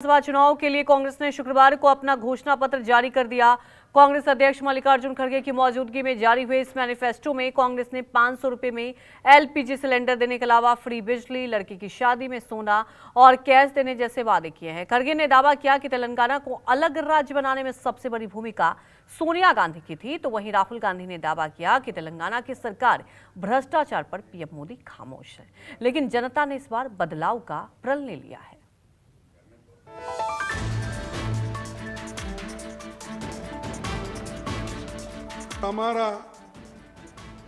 लोकसभा चुनाव के लिए कांग्रेस ने शुक्रवार को अपना घोषणा पत्र जारी कर दिया। कांग्रेस अध्यक्ष मल्लिकार्जुन खड़गे की मौजूदगी में जारी हुए इस मैनिफेस्टो में कांग्रेस ने 500 रुपए में एलपीजी सिलेंडर देने के अलावा फ्री बिजली, लड़की की शादी में सोना और कैश देने जैसे वादे किए हैं। खड़गे ने दावा किया कि तेलंगाना को अलग राज्य बनाने में सबसे बड़ी भूमिका सोनिया गांधी की थी, तो वहीं राहुल गांधी ने दावा किया कि तेलंगाना की सरकार भ्रष्टाचार पर पीएम मोदी खामोश है, लेकिन जनता ने इस बार बदलाव का प्रण ले लिया है। हमारा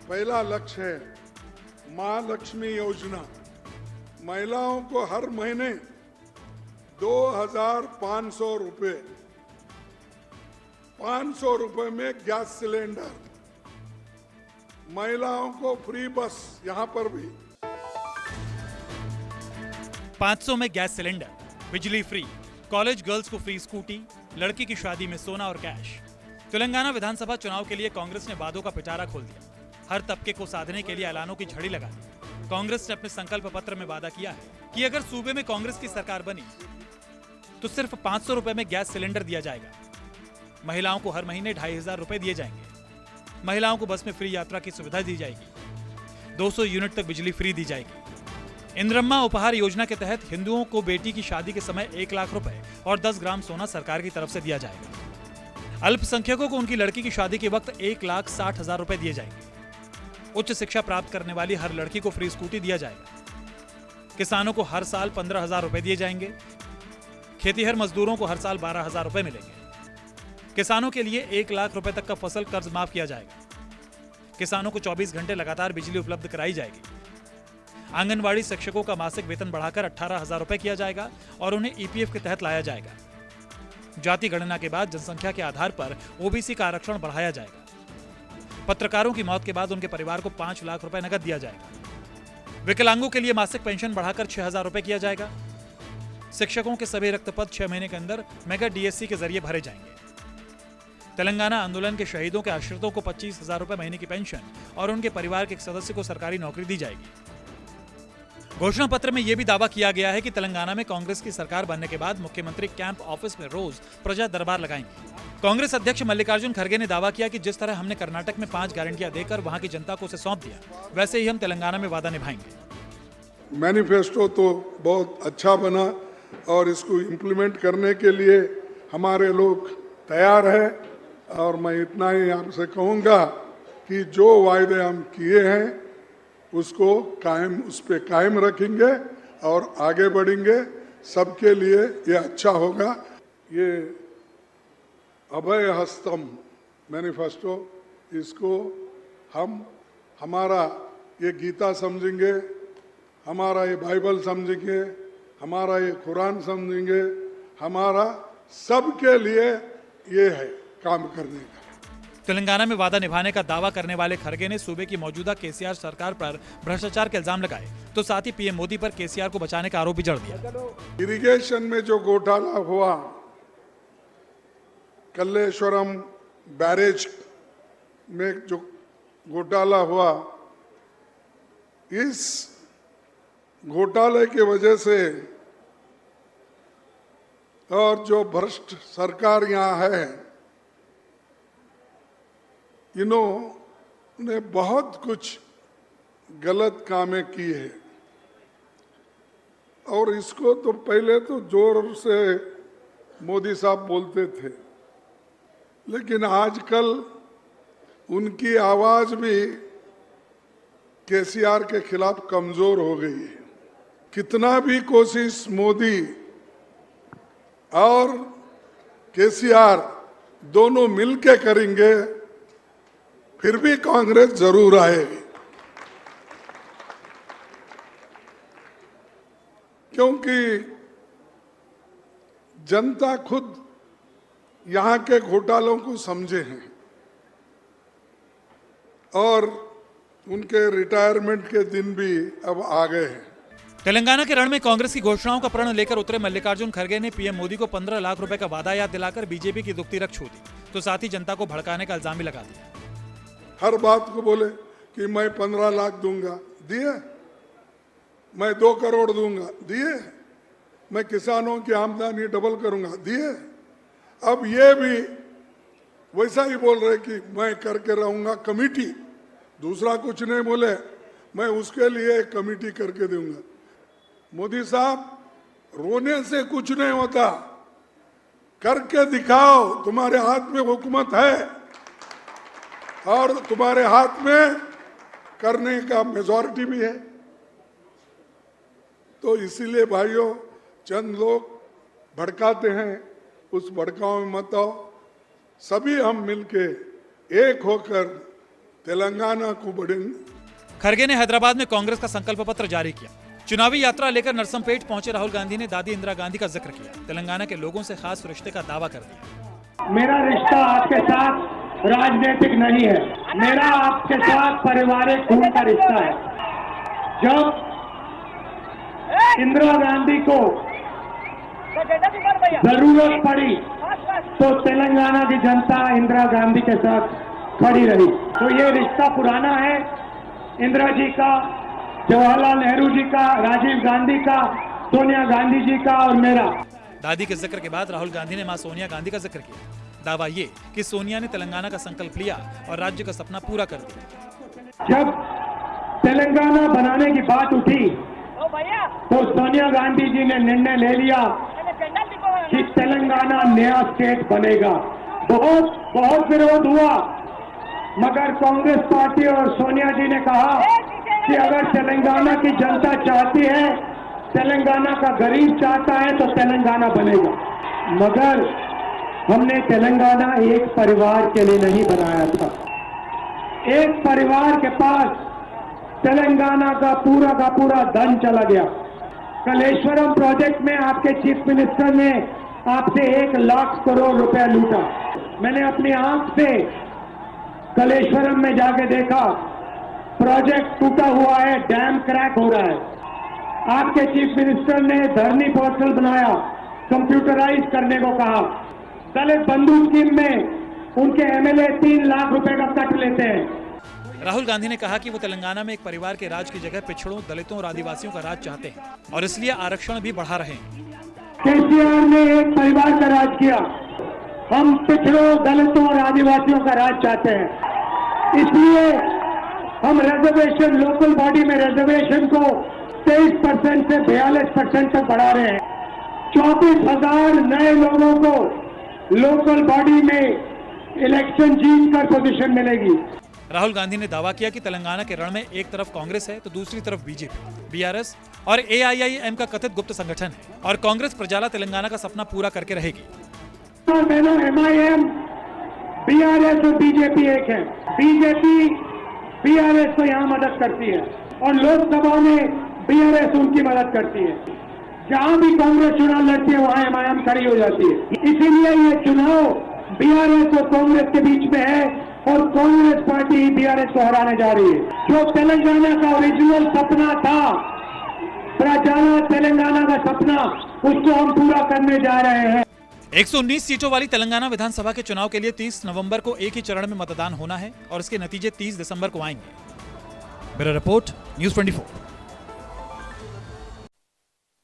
पहला लक्ष्य है महालक्ष्मी योजना। महिलाओं को हर महीने 2,500 रुपए, 500 रुपए में गैस सिलेंडर, महिलाओं को फ्री बस, यहां पर भी 500 में गैस सिलेंडर, बिजली फ्री, कॉलेज गर्ल्स को फ्री स्कूटी, लड़की की शादी में सोना और कैश। तेलंगाना विधानसभा चुनाव के लिए कांग्रेस ने वादों का पिटारा खोल दिया। हर तबके को साधने के लिए ऐलानों की झड़ी लगा दी। कांग्रेस ने अपने संकल्प पत्र में वादा किया है कि अगर सूबे में कांग्रेस की सरकार बनी तो सिर्फ 500 रुपए में गैस सिलेंडर दिया जाएगा। महिलाओं को हर महीने 2,500 रुपए दिए जाएंगे। महिलाओं को बस में फ्री यात्रा की सुविधा दी जाएगी। 200 यूनिट तक बिजली फ्री दी जाएगी। इंद्रम्मा उपहार योजना के तहत हिंदुओं को बेटी की शादी के समय 1 लाख रुपए और 10 ग्राम सोना सरकार की तरफ से दिया जाएगा। अल्पसंख्यकों को उनकी लड़की की शादी के वक्त 1,60,000 रुपए दिए जाएंगे। उच्च शिक्षा प्राप्त करने वाली हर लड़की को फ्री स्कूटी दिया जाएगा। किसानों को हर साल 15,000 रुपए दिए जाएंगे। खेतीहर मजदूरों को हर साल 12,000 रुपए मिलेंगे। किसानों के लिए 1 लाख रुपए तक का फसल कर्ज माफ किया जाएगा। किसानों को 24 घंटे लगातार बिजली उपलब्ध कराई जाएगी। आंगनवाड़ी शिक्षकों का मासिक वेतन बढ़ाकर 18,000 रुपए किया जाएगा और उन्हें ईपीएफ के तहत लाया जाएगा। जाति गणना के बाद जनसंख्या के आधार पर ओबीसी का आरक्षण बढ़ाया जाएगा। पत्रकारों की मौत के बाद उनके परिवार को 5 लाख रुपए नकद दिया जाएगा। विकलांगों के लिए मासिक पेंशन बढ़ाकर 6,000 रुपए किया जाएगा। शिक्षकों के सभी रिक्त पद 6 महीने के अंदर मेगा डीएससी के जरिए भरे जाएंगे। तेलंगाना आंदोलन के शहीदों के आश्रितों को 25,000 रुपए महीने की पेंशन और उनके परिवार के एक सदस्य को सरकारी नौकरी दी जाएगी। घोषणा पत्र में यह भी दावा किया गया है कि तेलंगाना में कांग्रेस की सरकार बनने के बाद मुख्यमंत्री कैंप ऑफिस में रोज प्रजा दरबार लगाएंगे। कांग्रेस अध्यक्ष मल्लिकार्जुन खड़गे ने दावा किया कि जिस तरह हमने कर्नाटक में 5 गारंटियां देकर वहां की जनता को उसे सौंप दिया, वैसे ही हम तेलंगाना में वादा निभाएंगे। मैनिफेस्टो तो बहुत अच्छा बना और इसको इम्प्लीमेंट करने के लिए हमारे लोग तैयार है। और मैं इतना ही आपसे कहूँगा कि जो वायदे हम किए हैं उसको उस पे कायम रखेंगे और आगे बढ़ेंगे। सबके लिए ये अच्छा होगा। ये अभय हस्तम मैनिफेस्टो, इसको हम हमारा ये गीता समझेंगे, हमारा ये बाइबल समझेंगे, हमारा ये कुरान समझेंगे। हमारा सबके लिए ये है काम करने का। तेलंगाना में वादा निभाने का दावा करने वाले खड़गे ने सूबे की मौजूदा केसीआर सरकार पर भ्रष्टाचार के इल्जाम लगाए, तो साथ ही पीएम मोदी पर केसीआर को बचाने का आरोप भी जड़ दिया। इरिगेशन में जो घोटाला हुआ, कल्लेश्वरम बैरेज में जो घोटाला हुआ, इस घोटाले की वजह से और जो भ्रष्ट सरकार यहाँ है, इन्होंने बहुत कुछ गलत कामें की है। और इसको तो पहले तो जोर से मोदी साहब बोलते थे, लेकिन आजकल उनकी आवाज भी केसीआर के खिलाफ कमजोर हो गई है। कितना भी कोशिश मोदी और केसीआर दोनों मिलके करेंगे, फिर भी कांग्रेस जरूर आएगी, क्योंकि जनता खुद यहां के घोटालों को समझे हैं और उनके रिटायरमेंट के दिन भी अब आ गए हैं। तेलंगाना के रण में कांग्रेस की घोषणाओं का प्रण लेकर उतरे मल्लिकार्जुन खड़गे ने पीएम मोदी को 15 लाख रुपए का वादा याद दिलाकर बीजेपी की दुखती रख छू दी, तो साथ ही जनता को भड़काने का इल्जाम भी लगा दिया। हर बात को बोले कि मैं 15 लाख दूंगा, दिए। मैं 2 करोड़ दूंगा, दिए। मैं किसानों की आमदनी डबल करूंगा, दिए। अब ये भी वैसा ही बोल रहे कि मैं करके रहूंगा कमेटी, दूसरा कुछ नहीं बोले, मैं उसके लिए कमेटी करके दूंगा। मोदी साहब, रोने से कुछ नहीं होता, करके दिखाओ। तुम्हारे हाथ में हुकूमत है और तुम्हारे हाथ में करने का मेजॉरिटी भी है। तो इसीलिए भाइयों, चंद लोग भड़काते हैं, उस भड़काओ में मत आओ। सभी हम मिलके एक होकर तेलंगाना को बढ़ेंगे। खरगे ने हैदराबाद में कांग्रेस का संकल्प पत्र जारी किया। चुनावी यात्रा लेकर नरसमपेट पहुंचे राहुल गांधी ने दादी इंदिरा गांधी का जिक्र किया। तेलंगाना के लोगों से खास रिश्ते का दावा कर दिया। मेरा रिश्ता आपके साथ राजनीतिक नहीं है, मेरा आपके साथ पारिवारिक खून का रिश्ता है। जब इंदिरा गांधी को जरूरत पड़ी तो तेलंगाना की जनता इंदिरा गांधी के साथ खड़ी रही। तो ये रिश्ता पुराना है, इंदिरा जी का, जवाहरलाल नेहरू जी का, राजीव गांधी का, सोनिया गांधी जी का और मेरा। दादी के जिक्र के बाद राहुल गांधी ने मां सोनिया गांधी का जिक्र किया। दावा ये कि सोनिया ने तेलंगाना का संकल्प लिया और राज्य का सपना पूरा कर दिया। जब तेलंगाना बनाने की बात उठी तो सोनिया गांधी जी ने निर्णय ले लिया कि तेलंगाना नया स्टेट बनेगा। बहुत विरोध हुआ, मगर कांग्रेस पार्टी और सोनिया जी ने कहा कि अगर तेलंगाना की जनता चाहती है, तेलंगाना का गरीब चाहता है तो तेलंगाना बनेगा। मगर हमने तेलंगाना एक परिवार के लिए नहीं बनाया था। एक परिवार के पास तेलंगाना का पूरा धन चला गया। कलेश्वरम प्रोजेक्ट में आपके चीफ मिनिस्टर ने आपसे 1 लाख करोड़ रुपए लूटा। मैंने अपनी आंख से कलेश्वरम में जाके देखा, प्रोजेक्ट टूटा हुआ है, डैम क्रैक हो रहा है। आपके चीफ मिनिस्टर ने धरनी पोर्टल बनाया, कंप्यूटराइज करने को कहा। दलित बंधु स्कीम में उनके एमएलए 3 लाख रुपए का कट लेते हैं। राहुल गांधी ने कहा कि वो तेलंगाना में एक परिवार के राज की जगह पिछड़ों, दलितों और आदिवासियों का राज चाहते हैं और इसलिए आरक्षण भी बढ़ा रहे हैं। केसीआर ने एक परिवार का राज किया, हम पिछड़ों, दलितों और आदिवासियों का राज चाहते हैं। इसलिए हम रिजर्वेशन, लोकल बॉडी में रिजर्वेशन को 23% से 42% तक बढ़ा रहे हैं। 34,000 नए लोगों को लोकल बॉडी में इलेक्शन जीतकर पोजीशन मिलेगी। राहुल गांधी ने दावा किया कि तेलंगाना के रण में एक तरफ कांग्रेस है तो दूसरी तरफ बीजेपी, बीआरएस और एआईआईएम का कथित गुप्त संगठन है और कांग्रेस प्रजाला तेलंगाना का सपना पूरा करके रहेगी। एमआईएम, बीआरएस और बीजेपी एक है। बीजेपी बीआरएस को यहाँ मदद करती है और लोकसभा में बीआरएस उनकी मदद करती है। जहाँ भी कांग्रेस चुनाव लड़ती है वहाँ एमआईएम खड़ी हो जाती है। इसीलिए ये चुनाव बीआरएस और कांग्रेस के बीच में है और कांग्रेस पार्टी बीआरएस को हराने जा रही है। जो तेलंगाना का ओरिजिनल सपना था, प्रजाला तेलंगाना का सपना, उसको हम पूरा करने जा रहे हैं। 119 सीटों वाली तेलंगाना विधानसभा के चुनाव के लिए 30 नवंबर को एक ही चरण में मतदान होना है और इसके नतीजे 30 दिसंबर को आएंगे। Bureau report, news 24।